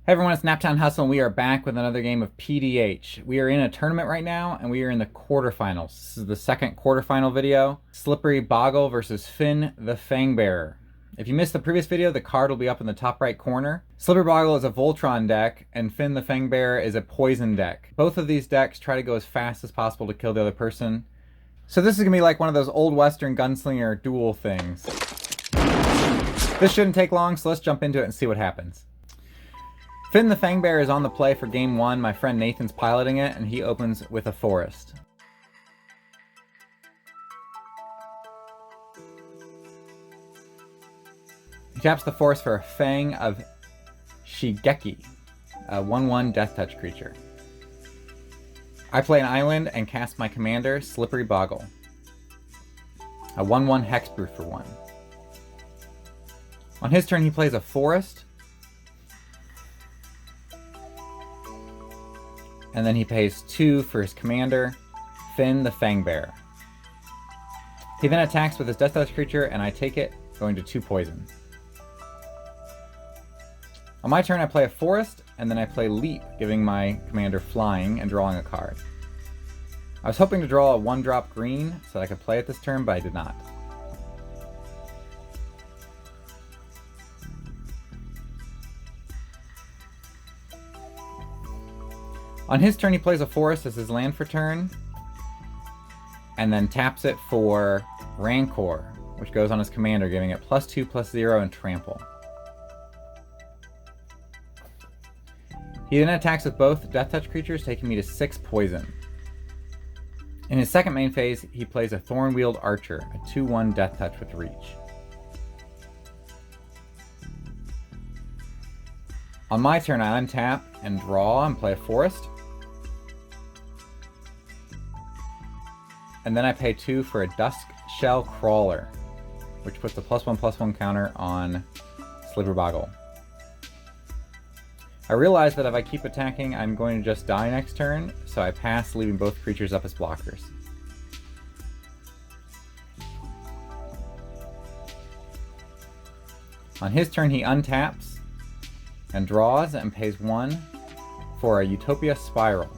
Hey everyone, it's Naptown Hustle, and we are back with another game of PDH. We are in a tournament right now, and we are in the quarterfinals. This is the second quarterfinal video. Slippery Bogle versus Fynn the Fangbearer. If you missed the previous video, the card will be up in the top right corner. Slippery Bogle is a Voltron deck, and Fynn the Fangbearer is a poison deck. Both of these decks try to go as fast as possible to kill the other person. So this is going to be like one of those old western gunslinger duel things. This shouldn't take long, so let's jump into it and see what happens. Fynn the Fangbearer is on the play for game one. My friend Nathan's piloting it, and he opens with a forest. He taps the forest for a Fang of Shigeki, a 1/1 Death Touch creature. I play an island and cast my commander, Slippery Bogle, a 1/1 Hexproof for 1. On his turn, he plays a forest, and then he pays 2 for his commander, Fynn the Fangbearer. He then attacks with his Death Touch creature, and I take it, going to 2 poison. On my turn, I play a forest, and then I play Leap, giving my commander flying and drawing a card. I was hoping to draw a 1-drop green so that I could play it this turn, but I did not. On his turn, he plays a forest as his land for turn, and then taps it for Rancor, which goes on his commander, giving it +2/+0 and trample. He then attacks with both Death Touch creatures, taking me to 6 poison. In his second main phase, he plays a Thornwield Archer, a 2/1 Death Touch with reach. On my turn, I untap and draw and play a forest. And then I pay 2 for a Duskshell Crawler, which puts a +1/+1 counter on Slippery Bogle. I realize that if I keep attacking, I'm going to just die next turn, so I pass, leaving both creatures up as blockers. On his turn, he untaps and draws and pays 1 for a Utopia Spiral.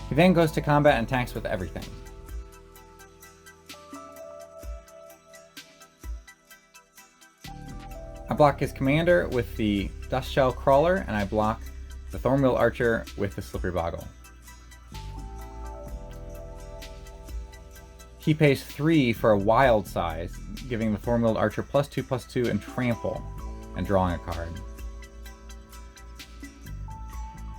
He then goes to combat and attacks with everything. I block his commander with the Duskshell Crawler, and I block the Thornwield Archer with the Slippery Bogle. He pays 3 for a Wild Size, giving the Thornwield Archer +2/+2 and trample, and drawing a card.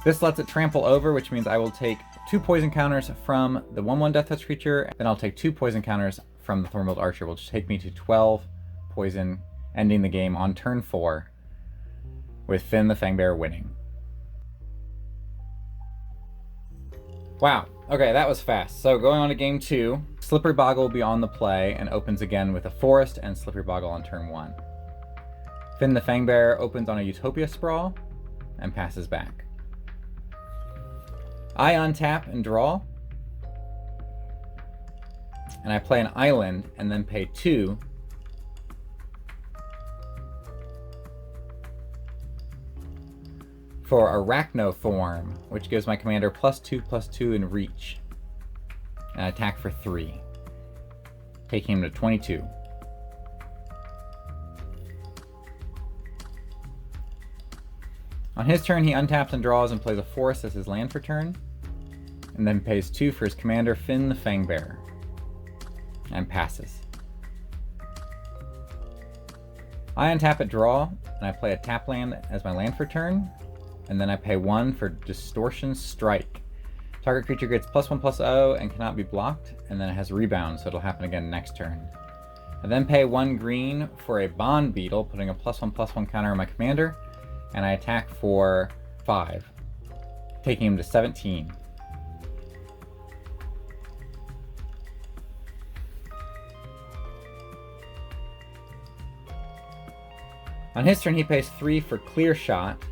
This lets it trample over, which means I will take 2 poison counters from the 1/1 Death Touch creature, then I'll take 2 poison counters from the Thornwield Archer, which will take me to 12 poison, ending the game on turn 4, with Fynn the Fangbearer winning. Wow, okay, that was fast. So going on to game 2, Slippery Bogle will be on the play and opens again with a forest and Slippery Bogle on turn 1. Fynn the Fangbearer opens on a Utopia Sprawl and passes back. I untap and draw, and I play an island and then pay 2 for Arachnoform, which gives my commander +2/+2 in reach, and I attack for 3, taking him to 22. On his turn, he untaps and draws and plays a forest as his land for turn, and then pays 2 for his commander, Fynn the Fangbearer, and passes. I untap at draw, and I play a tap land as my land for turn, and then I pay 1 for Distortion Strike. Target creature gets +1/+0 and cannot be blocked, and then it has rebound, so it'll happen again next turn. I then pay 1 green for a Bond Beetle, putting a +1/+1 counter on my commander, and I attack for 5, taking him to 17. On his turn, he pays 3 for Clear Shot,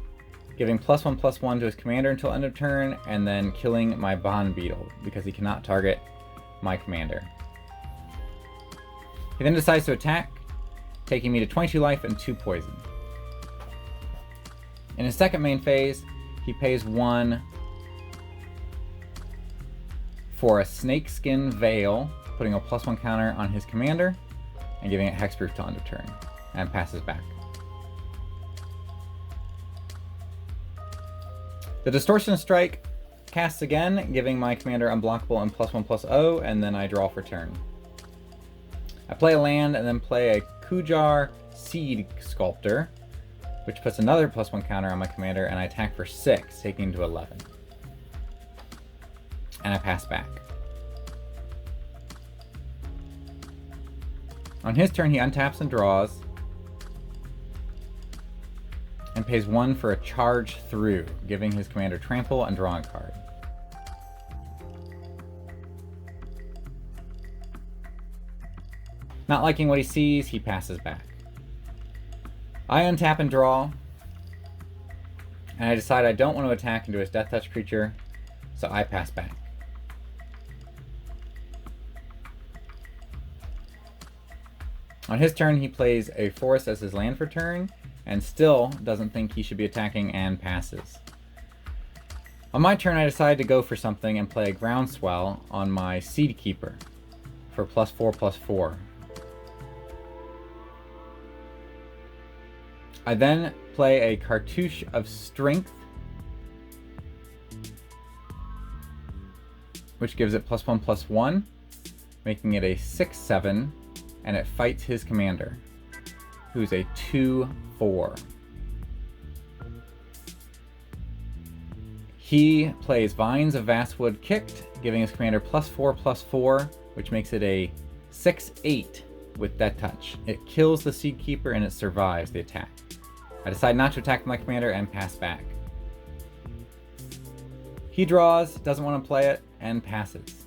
giving +1/+1 to his commander until end of turn, and then killing my Bond Beetle, because he cannot target my commander. He then decides to attack, taking me to 22 life and 2 poison. In his second main phase, he pays 1 for a Snakeskin Veil, putting a +1 counter on his commander and giving it hexproof till end of turn, and passes back. The Distortion Strike casts again, giving my commander unblockable and +1/+0, and then I draw for turn. I play a land and then play a Kujar Seed Sculptor, which puts another +1 counter on my commander, and I attack for 6, taking to 11. And I pass back. On his turn, he untaps and draws, and pays 1 for a Charge Through, giving his commander trample and drawing a card. Not liking what he sees, he passes back. I untap and draw, and I decide I don't want to attack into his Death Touch creature, so I pass back. On his turn, he plays a forest as his land for turn, and still doesn't think he should be attacking and passes. On my turn, I decide to go for something and play a Groundswell on my Seed Keeper for +4/+4. I then play a Cartouche of Strength, which gives it +1/+1, making it a 6/7, and it fights his commander, who's a 2/4. He plays Vines of Vastwood Kicked, giving his commander +4/+4, which makes it a 6/8 with Death Touch. It kills the Seed Keeper and it survives the attack. I decide not to attack my commander and pass back. He draws, doesn't want to play it, and passes.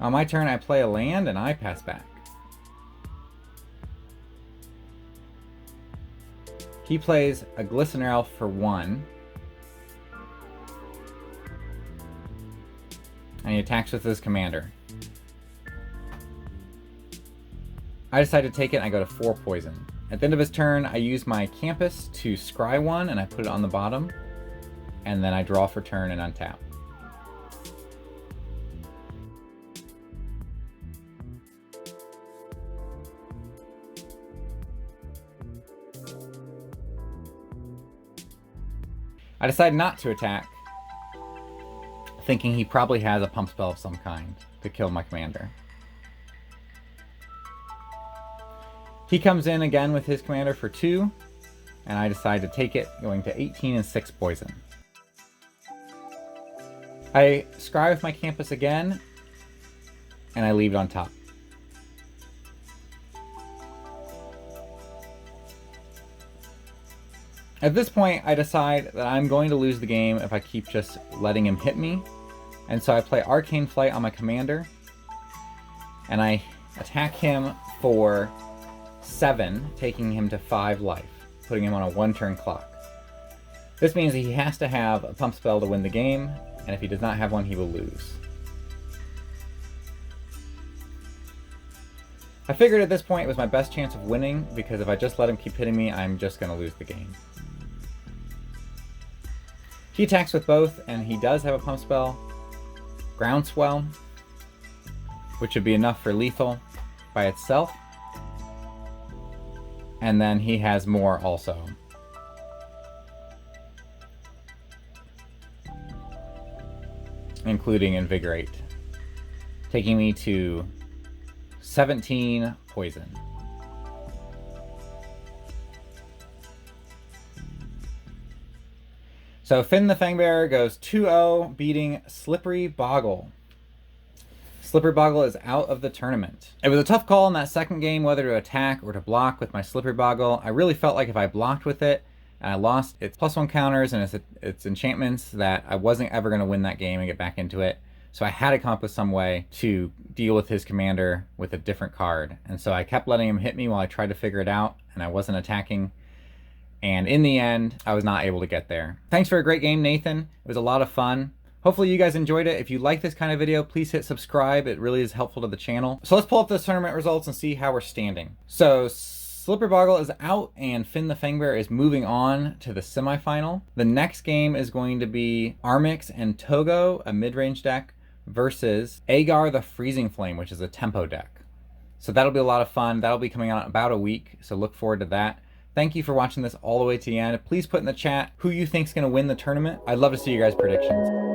On my turn, I play a land and I pass back. He plays a Glistener Elf for 1. And he attacks with his commander. I decide to take it and I go to 4 poison. At the end of his turn, I use my Campus to scry 1 and I put it on the bottom. And then I draw for turn and untap. I decide not to attack, thinking he probably has a pump spell of some kind to kill my commander. He comes in again with his commander for 2, and I decide to take it, going to 18 and 6 poison. I scry with my Campus again, and I leave it on top. At this point, I decide that I'm going to lose the game if I keep just letting him hit me, and so I play Arcane Flight on my commander, and I attack him for 7, taking him to 5 life, putting him on a 1-turn clock. This means that he has to have a pump spell to win the game, and if he does not have one, he will lose. I figured at this point it was my best chance of winning, because if I just let him keep hitting me, I'm just going to lose the game. He attacks with both, and he does have a pump spell, Groundswell, which would be enough for lethal by itself. And then he has more also. Including Invigorate, taking me to 17 poison. So Fynn the Fangbearer goes 2-0, beating Slippery Bogle. Slippery Bogle is out of the tournament. It was a tough call in that second game whether to attack or to block with my Slippery Bogle. I really felt like if I blocked with it and I lost its +1 counters and its enchantments, that I wasn't ever going to win that game and get back into it. So I had to come up with some way to deal with his commander with a different card. And so I kept letting him hit me while I tried to figure it out, and I wasn't attacking. And in the end, I was not able to get there. Thanks for a great game, Nathan. It was a lot of fun. Hopefully you guys enjoyed it. If you like this kind of video, please hit subscribe. It really is helpful to the channel. So let's pull up the tournament results and see how we're standing. So Slippery Bogle is out and Fynn the Fangbearer is moving on to the semifinal. The next game is going to be Armix and Togo, a mid-range deck, versus Aggro the Freezing Flame, which is a tempo deck. So that'll be a lot of fun. That'll be coming out in about a week, so look forward to that. Thank you for watching this all the way to the end. Please put in the chat who you think is going to win the tournament. I'd love to see your guys' predictions.